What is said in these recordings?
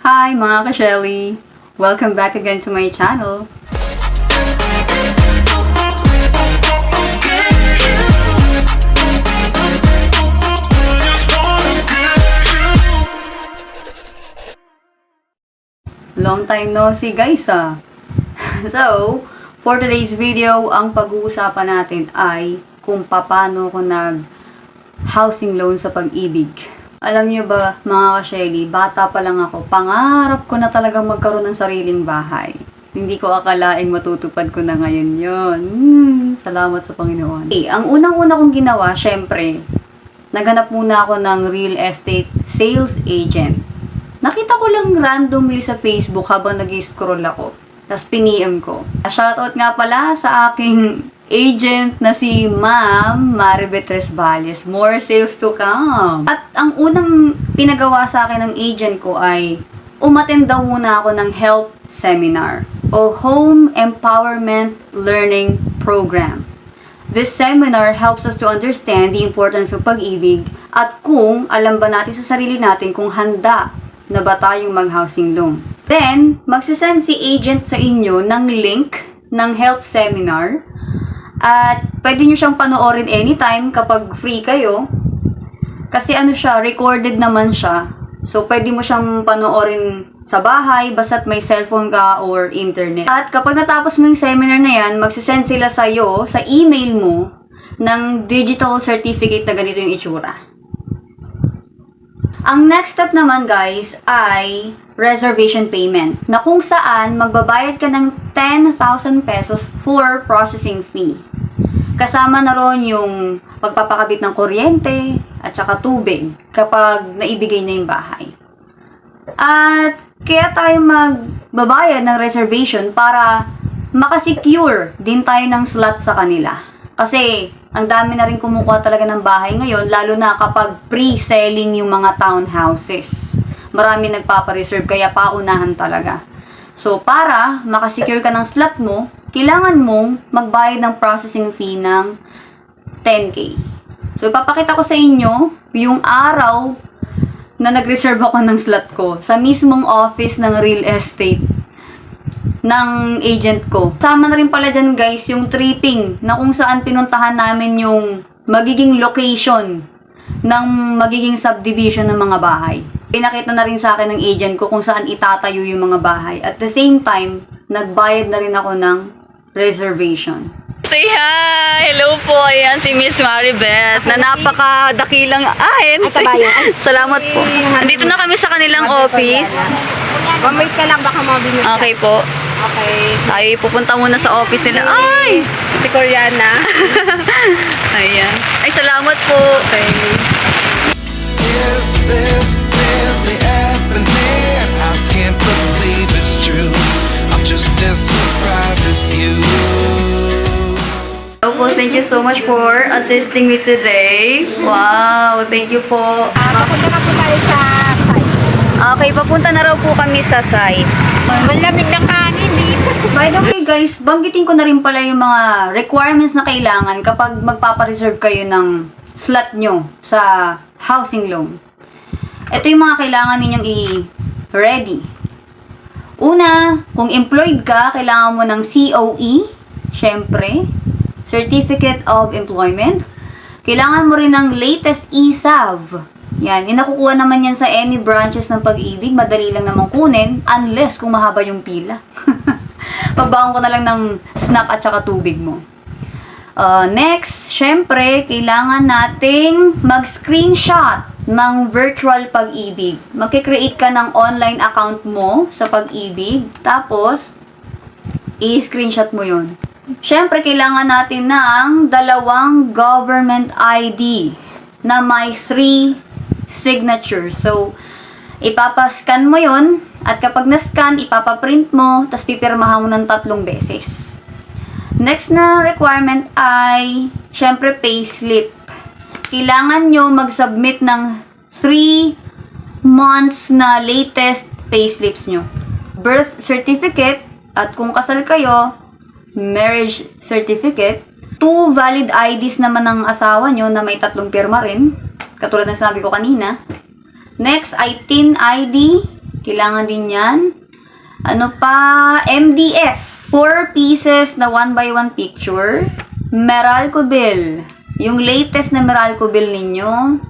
Hi mga ka-Shelly! Welcome back again to my channel. Long time no see guys So, for today's video, ang pag-uusapan natin ay kung paano ko nag-housing loan sa pag-ibig. Alam niyo ba, mga ka-Shelly, bata pa lang ako, pangarap ko na talagang magkaroon ng sariling bahay. Hindi ko akalaing matutupad ko na ngayon yon. Salamat sa Panginoon. Ang unang-una kong ginawa, syempre, naghanap muna ako ng real estate sales agent. Nakita ko lang randomly sa Facebook habang nag-scroll ako. Tapos piniem ko. Shoutout nga pala sa aking agent na si Ma'am Maribeth Resbales. More sales to come. At ang unang pinagawa sa akin ng agent ko ay umattend daw muna ako ng health seminar o Home Empowerment Learning Program. This seminar helps us to understand the importance ng pag-ibig at kung alam ba natin sa sarili natin kung handa na ba tayong mag-housing loan. Then, magsisend si agent sa inyo ng link ng health seminar at pwede nyo siyang panoorin anytime kapag free kayo. Kasi ano siya, recorded naman siya. So, pwede mo siyang panoorin sa bahay basta't may cellphone ka or internet. At kapag natapos mo yung seminar na yan, magsisend sila sa'yo, sa email mo, ng digital certificate na ganito yung itsura. Ang next step naman guys ay reservation payment na kung saan magbabayad ka ng 10,000 pesos for processing fee. Kasama na ron yung pagpapakabit ng kuryente at saka tubig kapag naibigay na yung bahay. At kaya tayo magbabayad ng reservation para makasecure din tayo ng slot sa kanila. Kasi ang dami na rin kumukuha talaga ng bahay ngayon, lalo na kapag pre-selling yung mga townhouses. Marami nagpapareserve, kaya paunahan talaga. So, para makasecure ka ng slot mo, kailangan mong magbayad ng processing fee ng 10K. So, ipapakita ko sa inyo yung araw na nag-reserve ako ng slot ko sa mismong office ng real estate ng agent ko. Sama na rin pala dyan guys yung tripping na kung saan pinuntahan namin yung magiging location ng magiging subdivision ng mga bahay. Pinakita na rin sa akin ng agent ko kung saan itatayo yung mga bahay. At the same time, nagbayad na rin ako ng reservation. Say hi! Hello po! Ayan si Miss Maribeth na napakadakilang Salamat po. Andito na kami sa kanilang office. Mamait ka lang, baka mabinit ka. Okay po. Okay. Tayo pupunta muna sa office nila. Ay! Si Koreana. Ayan. Ay, salamat po. Okay. Is this really happening? I can't believe it's true. I'm just as surprised as you. Hello po, thank you so much for assisting me today. Wow, thank you po. Papunta na po tayo sa site. Okay, papunta na raw po kami sa site. Malamig ng hangin dito. By the way guys, banggitin ko na rin pala yung mga requirements na kailangan kapag magpapareserve kayo ng slot nyo sa housing loan. Ito yung mga kailangan ninyong i-ready. Una, kung employed ka, kailangan mo ng COE, syempre, Certificate of Employment. Kailangan mo rin ng latest ESAV. Yan, inakukuha naman yan sa any branches ng pag-ibig. Madali lang namang kunin, unless kung mahaba yung pila. Pagbaon ko na lang ng snack at saka tubig mo. Next, syempre, kailangan nating mag-screenshot ng virtual pag-ibig. Magkikreate ka ng online account mo sa pag-ibig. Tapos, i-screenshot mo yun. Syempre, kailangan natin ng 2 government ID na may 3 signatures. So, ipapascan mo yun at kapag na-scan, ipapaprint mo tapos pipirmahan mo ng 3 beses. Next na requirement ay syempre payslip. Kailangan nyo mag-submit ng 3 months na latest payslips nyo. Birth certificate at kung kasal kayo, marriage certificate. 2 valid IDs naman ng asawa nyo na may 3 pirma rin. Katulad ng sinabi ko kanina. Next ay TIN ID Kailangan din yan. Ano pa? MDF. 4 pieces na 1x1 picture. Meralco bill. Yung latest na Meralco bill ninyo.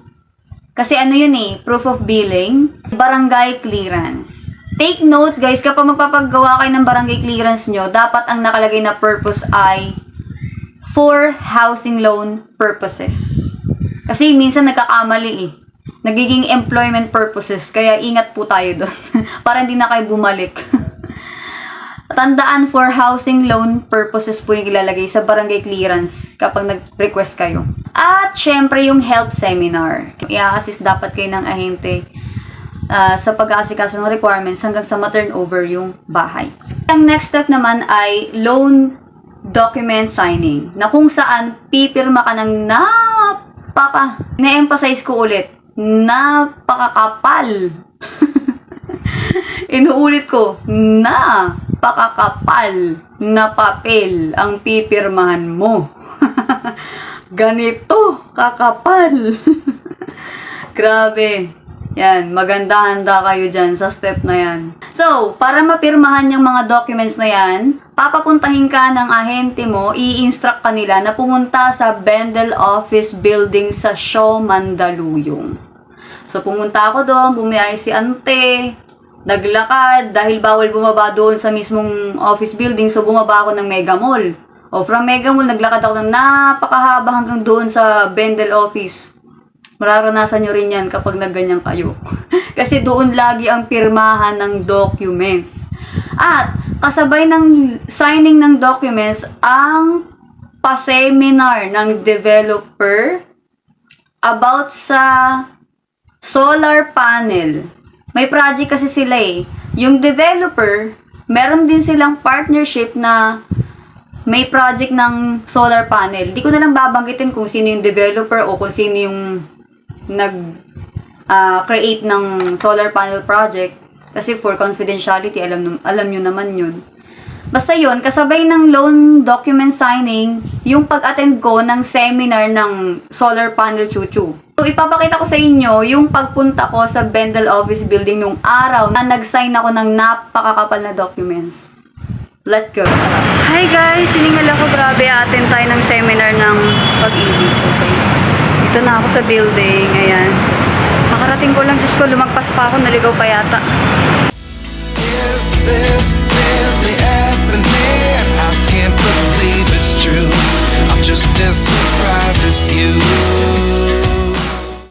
Kasi ano yun proof of billing. Barangay clearance. Take note guys, kapag magpapagawa kayo ng barangay clearance nyo, dapat ang nakalagay na purpose ay for housing loan purposes. Kasi minsan nagkakamali Nagiging employment purposes. Kaya ingat po tayo doon. Para hindi na kayo bumalik. Tandaan, for housing loan purposes po yung ilalagay sa barangay clearance kapag nag-request kayo. At syempre yung health seminar. I-assist dapat kayo ng ahente sa pag-aasikaso ng requirements hanggang sa ma-turnover yung bahay. Ang next step naman ay loan document signing, na kung saan pipirma ka ng na-emphasize ko ulit, napakakapal. Inuulit ko, napakakapal na papel ang pipirmahan mo. Ganito kakapal. Grabe. Yan, maganda-handa kayo dyan sa step na yan. So, para mapirmahan yung mga documents na yan, papapuntahin ka ng ahente mo, i-instruct ka nila na pumunta sa Bendel Office Building sa Shaw, Mandaluyong. So, pumunta ako doon, bumiyay si ante, naglakad, dahil bawal bumaba doon sa mismong office building, so bumaba ako ng Mega Mall. O, from Mega Mall, naglakad ako ng napakahaba hanggang doon sa Bendel Office. Mararanasan nyo rin yan kapag nagganyan kayo. Kasi doon lagi ang pirmahan ng documents. At kasabay ng signing ng documents, ang pa-seminar ng developer about sa solar panel. May project kasi sila Yung developer, meron din silang partnership na may project ng solar panel. Di ko na lang babanggitin kung sino yung developer o kung sino yung nag-create ng solar panel project kasi for confidentiality, alam nyo naman yun. Basta yun, kasabay ng loan document signing, yung pag-attend ko ng seminar ng solar panel chuchu. So, ipapakita ko sa inyo yung pagpunta ko sa Bendel Office Building nung araw na nag-sign ako ng napakakapal na documents. Let's go! Hi guys! Siningal ako, grabe, attend tayo ng seminar ng pag-ibig. Okay. Dito na ako sa building. Ayan. Makarating ko lang. Diyos ko, lumagpas pa ako. Naligaw pa yata. Is this really happening? I can't believe it's true. I'm just as surprised as you.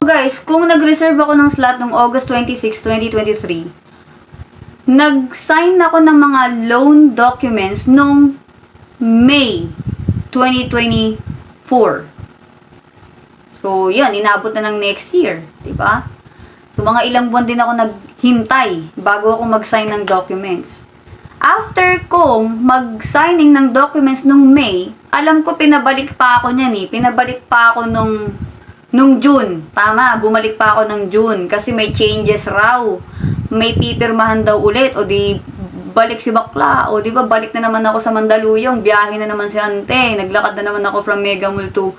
Guys, kung nag-reserve ako ng slot noong August 26, 2023, nag-sign ako ng mga loan documents noong May 2024. So, yan, inabot na ng next year, di ba? So, mga ilang buwan din ako naghintay bago ako mag-sign ng documents. After ko mag-signing ng documents nung May, alam ko pinabalik pa ako niyan Pinabalik pa ako nung June. Tama, bumalik pa ako ng June kasi may changes raw. May pipirmahan daw ulit o di balik si bakla o di ba balik na naman ako sa Mandaluyong, biyahe na naman si ante, naglakad na naman ako from Mega Mall to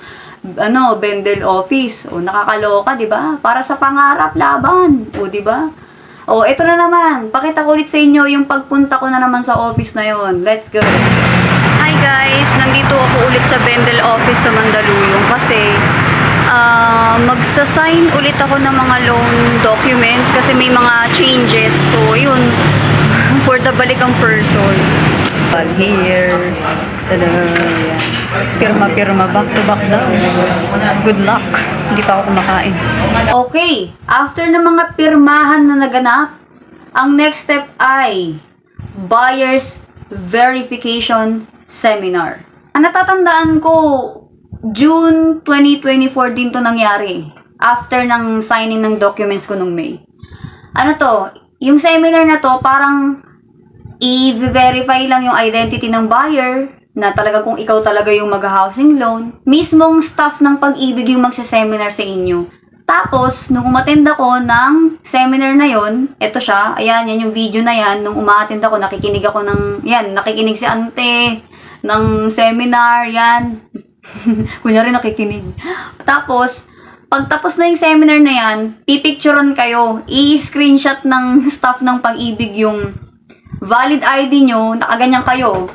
Bendel Office. O nakakaloka, di ba? Para sa pangarap laban. O di ba? O ito na naman. Pakita ko ulit sa inyo yung pagpunta ko na naman sa office na yon. Let's go. Hi guys, nandito ako ulit sa Bendel Office sa Mandaluyong kasi magsasign ulit ako ng mga loan documents kasi may mga changes. So yun, for the balikang person. Here. Tada. Yan. Pirma-pirma, back-to-back daw. Good luck. Hindi pa ako kumakain. Okay. After ng mga pirmahan na naganap, ang next step ay buyer's verification seminar. Ang natatandaan ko, June 2024 din to nangyari. After ng signing ng documents ko nung May. Ano to? Yung seminar na to, parang i-verify lang yung identity ng buyer, na talaga kung ikaw talaga yung mag-housing loan. Mismong staff ng Pag-ibig yung magsaseminar sa inyo. Tapos, nung umattend ako ng seminar na yon, eto siya, ayan, yan yung video na yan, nung umattend ako, nakikinig ako nakikinig si ante ng seminar, yan. Kunyari nakikinig. Tapos, Pagtapos na yung seminar na yan, pipicturean kayo, i-screenshot ng staff ng Pag-ibig yung valid ID nyo, nakaganyan kayo.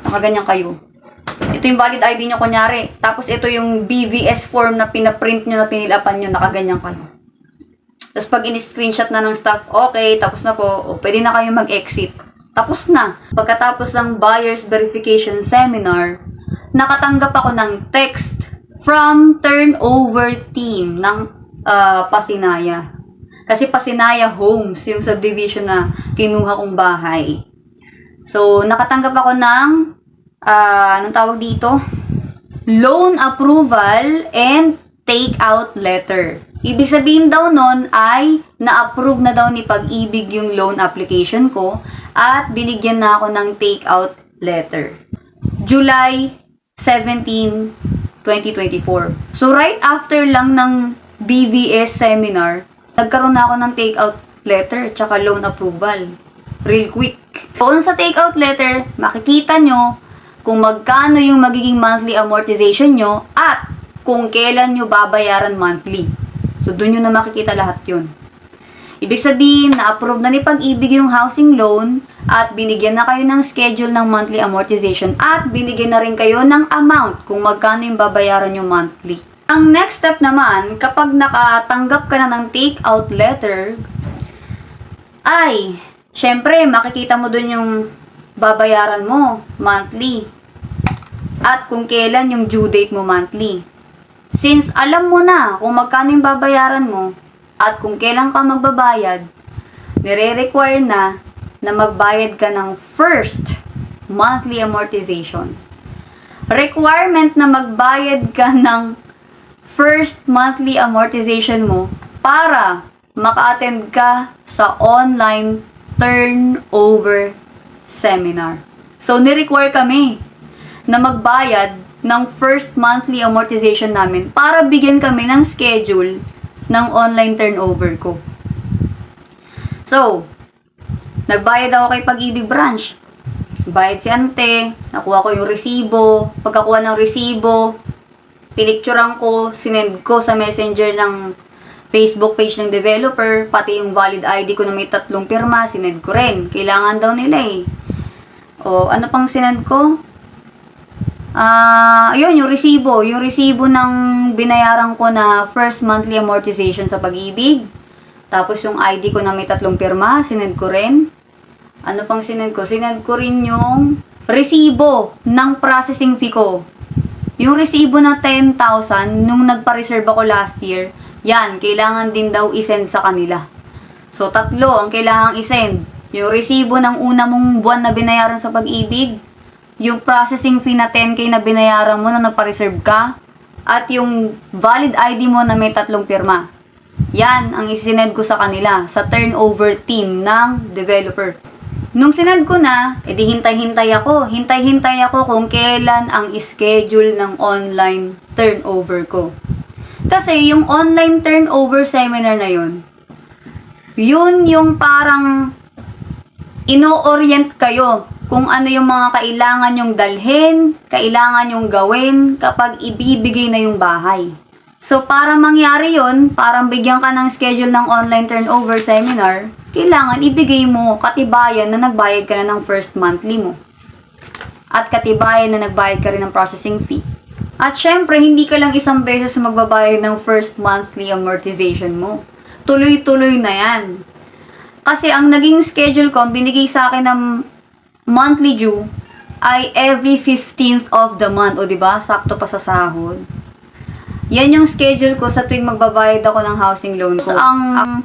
Ito yung valid ID nyo kunyari. Tapos ito yung BVS form na pinaprint nyo, na pinilapan nyo, nakaganyan kayo. Tapos pag in-screenshot na ng staff, okay, tapos na po, o pwede na kayo mag-exit. Tapos na. Pagkatapos ng buyer's verification seminar, nakatanggap ako ng text from turnover team ng Pasinaya. Kasi Pasinaya Homes, yung subdivision na kinuha kong bahay. So, nakatanggap ako ng, anong tawag dito? Loan approval and take-out letter. Ibig sabihin daw nun ay na-approve na daw ni Pag-ibig yung loan application ko at binigyan na ako ng take-out letter. July 17, 2024. So, right after lang ng BVS seminar, nagkaroon na ako ng take-out letter tsaka loan approval. Real quick. Doon sa take-out letter, makikita nyo kung magkano yung magiging monthly amortization nyo at kung kailan nyo babayaran monthly. So, doon nyo na makikita lahat yun. Ibig sabihin, na-approve na ni Pag-ibig yung housing loan at binigyan na kayo ng schedule ng monthly amortization at binigyan na rin kayo ng amount kung magkano yung babayaran nyo monthly. Ang next step naman, kapag nakatanggap ka na ng take-out letter, ay, syempre, makikita mo dun yung babayaran mo monthly at kung kailan yung due date mo monthly. Since alam mo na kung magkano yung babayaran mo at kung kailan ka magbabayad, nire-require na magbayad ka ng first monthly amortization. Requirement na magbayad ka ng first monthly amortization mo para maka-attend ka sa online turnover seminar. So, ni-require kami na magbayad ng first monthly amortization namin para bigyan kami ng schedule ng online turnover ko. So, nagbayad ako kay Pag-ibig branch. Bayad si ante, nakuha ko yung resibo. Pagkakuha ng resibo, pinicturean ko, sinend ko sa messenger ng Facebook page ng developer, pati yung valid ID ko na may 3 pirma, sinend ko rin. Kailangan daw nila eh. O, ano pang sinend ko? Ayun, yung resibo. Yung resibo ng binayaran ko na first monthly amortization sa Pag-ibig. Tapos yung ID ko na may 3 pirma, sinend ko rin. Ano pang sinend ko? Sinend ko rin yung resibo ng processing fee ko. Yung resibo na 10,000 nung nagpa-reserve ako last year, yan, kailangan din daw isend sa kanila. So, 3 ang kailangang isend. Yung resibo ng una mong buwan na binayaran sa Pag-ibig, yung processing fee na 10K na binayaran mo na nagpa-reserve ka, at yung valid ID mo na may 3 pirma. Yan ang isinend ko sa kanila, sa turnover team ng developer. Nung sinend ko na, edi hintay-hintay ako. Hintay-hintay ako kung kailan ang schedule ng online turnover ko. Kasi yung online turnover seminar na yun yung parang ino-orient kayo kung ano yung mga kailangan yung dalhin, kailangan yung gawin kapag ibibigay na yung bahay. So, para mangyari yun, parang bigyan ka ng schedule ng online turnover seminar, kailangan ibigay mo katibayan na nagbayad ka na ng first monthly mo. At katibayan na nagbayad ka rin ng processing fee. At syempre, hindi ka lang isang beses magbabayad ng first monthly amortization mo. Tuloy-tuloy na yan. Kasi ang naging schedule ko, binigay sa akin ng monthly due ay every 15th of the month. O diba? Sakto pa sa sahod. Yan yung schedule ko sa tuwing magbabayad ako ng housing loan ko. Ang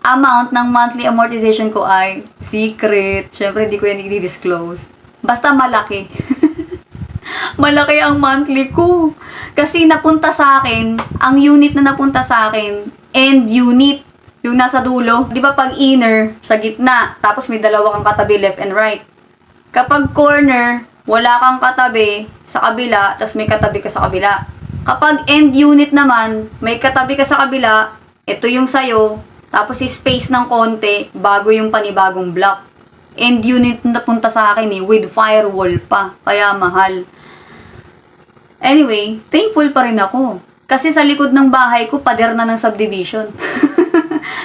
amount ng monthly amortization ko ay secret. Syempre, hindi ko yan i-disclose. Basta malaki. Malaki ang monthly ko. Kasi napunta sa akin, ang unit na napunta sa akin, end unit. Yung nasa dulo, di ba pag inner, sa gitna, tapos may 2 kang katabi, left and right. Kapag corner, wala kang katabi sa kabila, tapos may katabi ka sa kabila. Kapag end unit naman, may katabi ka sa kabila, ito yung sayo, tapos space ng konti, bago yung panibagong block. End unit na punta sa akin with firewall pa, kaya mahal. Anyway, thankful pa rin ako. Kasi sa likod ng bahay ko, pader na ng subdivision.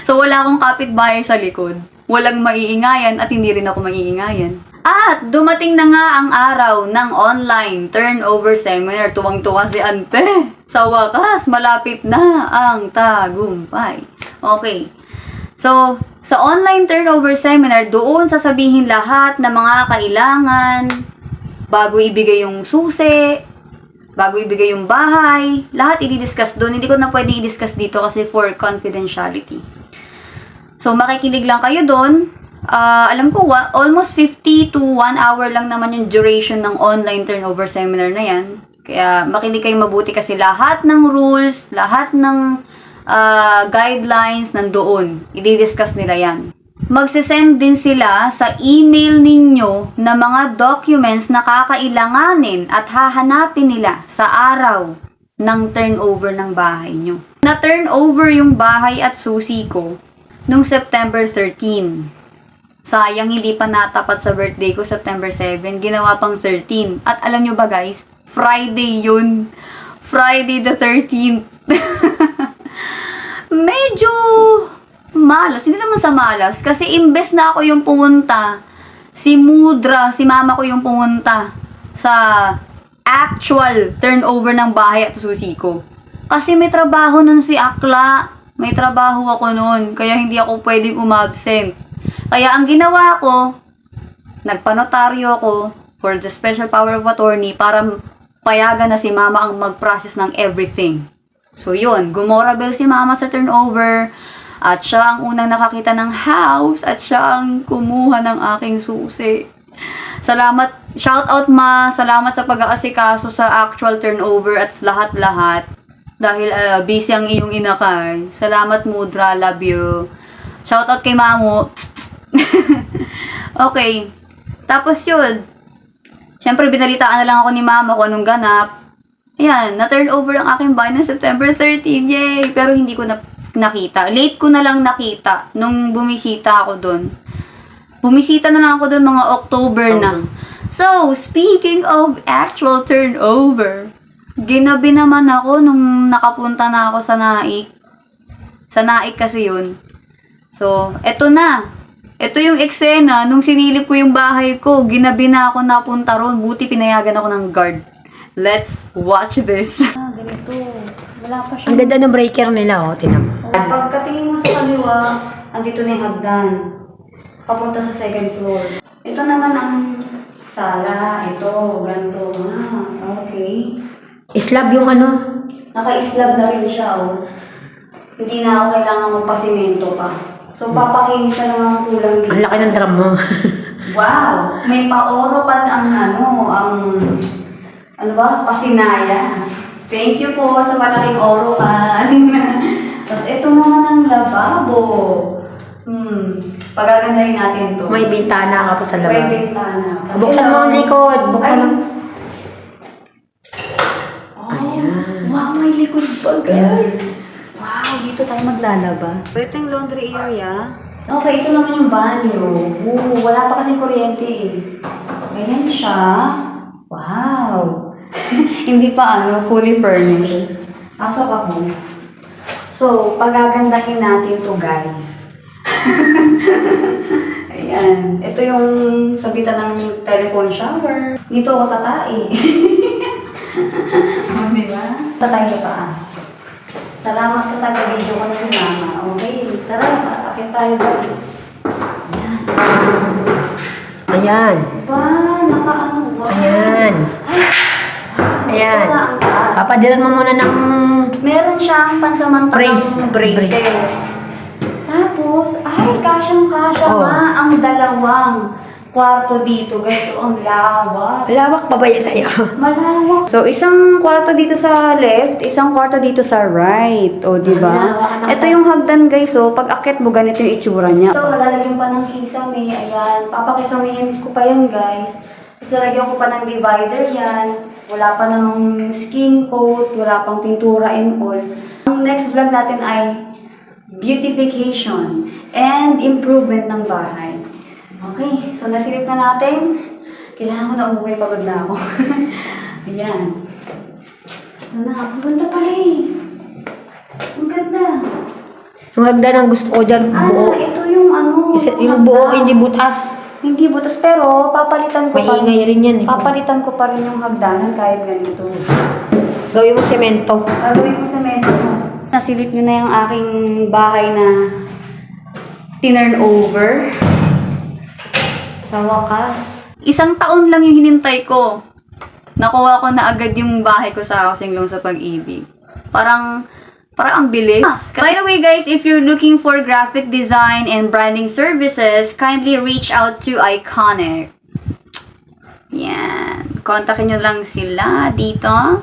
So, wala akong kapitbahay sa likod. Walang maiingayan at hindi rin ako maiingayan. At dumating na nga ang araw ng online turnover seminar. Tuwang-tuwa si Ante. Sa wakas, malapit na ang tagumpay. Okay. So, sa online turnover seminar, doon sasabihin lahat ng mga kailangan bago ibigay yung susi, bago ibigay yung bahay, lahat i-discuss doon. Hindi ko na pwede i-discuss dito kasi for confidentiality. So, makikinig lang kayo doon. Alam ko, almost 50 to 1 hour lang naman yung duration ng online turnover seminar na yan. Kaya, makinig kayo mabuti kasi lahat ng rules, lahat ng guidelines nandoon. I-discuss nila yan. Magsisend din sila sa email ninyo na mga documents na kakailanganin at hahanapin nila sa araw ng turnover ng bahay nyo. Na-turnover yung bahay at susi ko nung September 13. Sayang hindi pa natapat sa birthday ko, September 7. Ginawa pang 13. At alam nyo ba guys, Friday yun. Friday the 13th. Medyo malas. Hindi naman sa malas. Kasi imbes na ako yung pumunta, si Mudra, si mama ko yung pumunta sa actual turnover ng bahay at susi ko. Kasi may trabaho nun si Akla. May trabaho ako nun. Kaya hindi ako pwedeng umabsent. Kaya ang ginawa ko, nagpanotaryo ako for the special power of attorney para payagan na si mama ang mag-process ng everything. So yun, gumorabel si mama sa turnover at siya ang unang nakakita ng house at siya ang kumuha ng aking susi. Salamat, shout out ma, salamat sa pag-aasikaso sa actual turnover at lahat-lahat. Dahil busy ang iyong inakay. Salamat Mudra, love you. Shout out kay Mamo. Okay. Tapos yun. Siyempre, binalitaan na lang ako ni Mama kung anong ganap. Ayan, na-turn over ang aking bahay ng September 13. Yay! Pero hindi ko na nakita. Late ko na lang nakita nung bumisita ako doon. Bumisita na lang ako doon mga October na. So, speaking of actual turnover, ginabi naman ako nung nakapunta na ako sa Naik. Sa Naik kasi yun. So, eto na. Ito yung eksena, nung sinilip ko yung bahay ko, ginabi na ako napunta ron. Buti pinayagan ako ng guard. Let's watch this. Ganito. Wala pa siya. Ang ganda ng breaker nila, oh. Tinan mo. Pagkatingin mo sa kaliwa, andito na yung hagdan. Papunta sa second floor. Ito naman ang sala. Ito, ganito. Okay. Slab yung ano. Naka-slab na rin siya, oh. Hindi na ako kailangan magpasimento pa. So, papakinis na lang ang kulang dito. Ang laki ng drum mo. Wow! May paorokan ang ano ba? Pasinaya. Thank you po sa malaking orokan. Tapos ito naman ang lababo. Pagagandahin natin to. May bintana ka pa sa lababo. May bintana. Buksan mo ang likod. Buksan mo. Ayan. Wow, may likod pa, guys. Wow, dito tayo maglalaba. Ito yung laundry area. Okay, ito naman yung banyo. Wala pa kasing kuryente eh. Ayan siya. Wow. Hindi pa fully furnished. Pasok ako. So, pagagandahin natin to guys. Ayan. Ito yung sabitan ng telephone shower. Dito ako tatai. Diba? Tatay sa taas. Salamat sa taga-video ko na si Mama. Okay, tara, akit tayo guys. Ayan. Ba, nakaano ba? Ayan. Ayan. Ito na ang taas. Papadilan mo muna ng... Meron siyang pansamantalang braces. Tapos, kasyang-kasya Oh. nga ang dalawang kwarto dito guys. So, ang lawak. Lawak pa ba yan sa'yo? Malawak. So, isang kwarto dito sa left, isang kwarto dito sa right. O, di ba? Malawak. Ito yung hagdan guys. So, pag akit mo, ganito yung itsura niya. So, lalagyan pa ng kisame. Ayan. Papakisamihin ko pa yan guys. Tapos lalagyan ko pa ng divider yan. Wala pa namang skin coat. Wala pang pintura and all. Ang next vlog natin ay beautification and improvement ng bahay. Okay, so nasilip na natin. Kailangan ko na umuwi, pagod na ako. Ayan. Ang ganda pala eh. Ang ganda. Yung hagdan ang gusto ko dyan, buo. Ito yung ano. Yung buo, hindi butas. Hindi butas, pero papalitan ko pa. Maingay rin yan eh. Papalitan ko pa rin yung hagdanan kahit ganito. Gawin mo semento. Gagawin ko sa menu. Nasilip nyo na yung aking bahay na tinurn over. Sa wakas. 1 taon lang yung hinintay ko. Nakuha ko na agad yung bahay ko sa housing loan sa Pag-ibig. Parang ang bilis. By the way guys, if you're looking for graphic design and branding services, kindly reach out to Iconic. Yan. Kontakin nyo lang sila dito.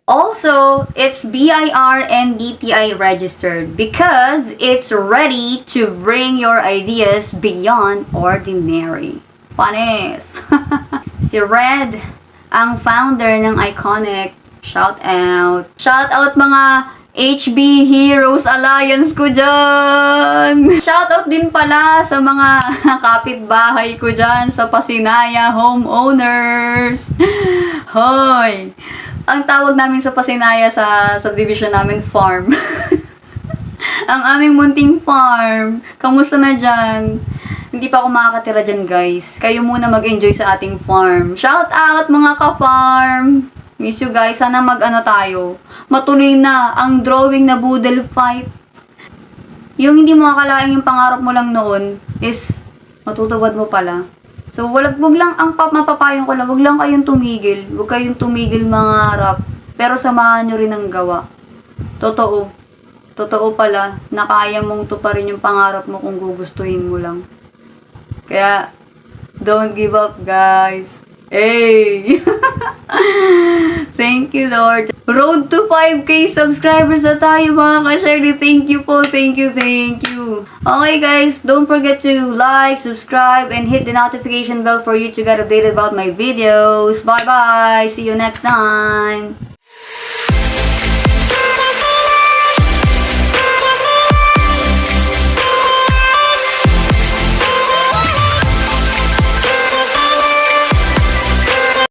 Also, it's BIR and DTI registered because it's ready to bring your ideas beyond ordinary. Panis! Si Red, ang founder ng Iconic. Shout out! Shout out mga HB Heroes Alliance ko dyan! Shout out din pala sa mga kapitbahay ko dyan sa Pasinaya homeowners! Hoy! Ang tawag namin sa Pasinaya sa subdivision namin, farm. Ang aming munting farm. Kamusta na dyan? Hindi pa ako makakatira dyan, guys. Kayo muna mag-enjoy sa ating farm. Shout out, mga ka-farm! Miss you, guys. Sana mag-ano tayo. Matuloy na ang drawing na boodle fight. Yung hindi mo akalain yung pangarap mo lang noon is matutupad mo pala. So, wag lang, ang mapapayong ko lang, wag lang kayong tumigil. Wag kayong tumigil mangarap. Pero samahan nyo rin ang gawa. Totoo. Totoo pala na kaya mong tuparin yung pangarap mo kung gugustuhin mo lang. Kaya, don't give up, guys. Hey! Thank you, Lord. Road to 5K subscribers na tayo, mga ka-Shirley. Thank you po. Thank you, thank you. Okay, guys. Don't forget to like, subscribe, and hit the notification bell for you to get updated about my videos. Bye-bye. See you next time.